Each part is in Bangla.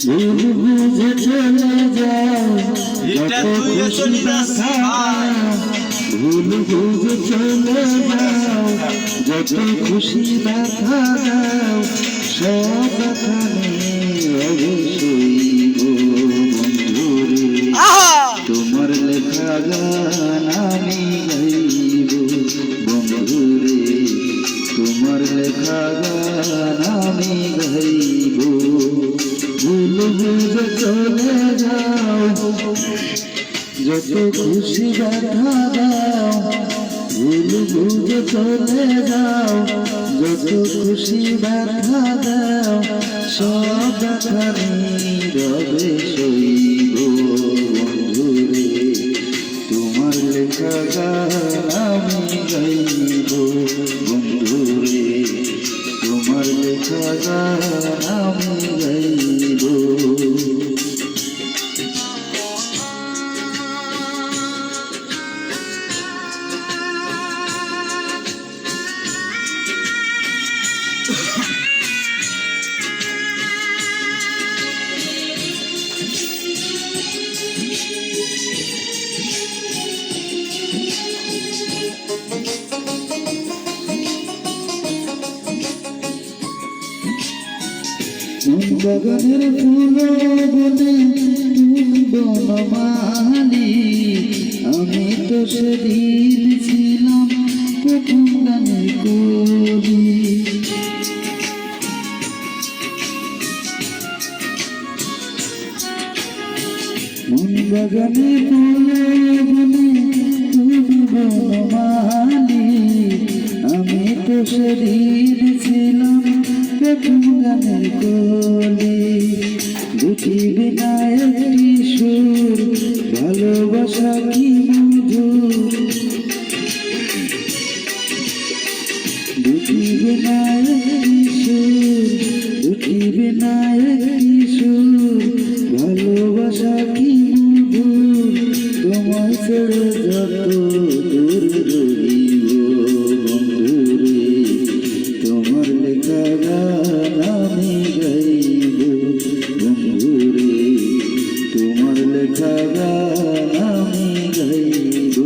ভুল বুঝে চলে যাও যত খুশি দেখাও, ভুল বুঝে চলে যাও যত খুশি দেখা দাও, সব এখানে অবশ্যই বন্ধুরে তোমার লেখা গান আমি গাইব বন্ধুরে, তোমার লেখা গান আমি গাইব। ভুল বুঝে চলে যাও যত খুশি দেখা দাও, ভুল বুঝে চলে যাও যত খুশি দেখা দাও, সব এখানে রবে সইব বন্ধুরে, তোমার লেখা গান আমি গাইব বন্ধুরে, তোমার লেখা গান আমি গাইব। বাগানের ফুল বনে তুমি বনমালী, আমি তো সেদিন ছিলাম প্রথম গানের কবি। বাগানের ফুল বনে তুমি বনমালী, আমি তো সেদিন ছিলাম প্রথম গানের কলি। দুটি বিনা একটি সুর, ভালোবাসা কি মধুর, দুটি বিনা একটি সুর, দুটি বিনা একটি সুর, ভালোবাসা কি মধুর, তোমার ছেড়ে যত দূর রইব বন্ধুরে, তোমার লেখা গান আমি গাইব বন্ধুরে, তোমার লেখা গান আমি গাইব।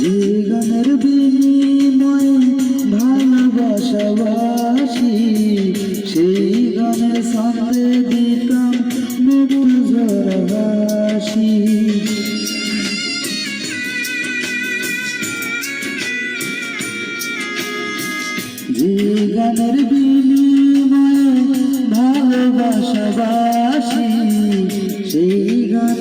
যে গানের বিনিময়ে ভালোবাসাবাসি, সেই গানের সাথে দিতাম নতুন জরাবাসি। যে গানের বিনিময়ে ভালোবাসাবাসি, সেই গান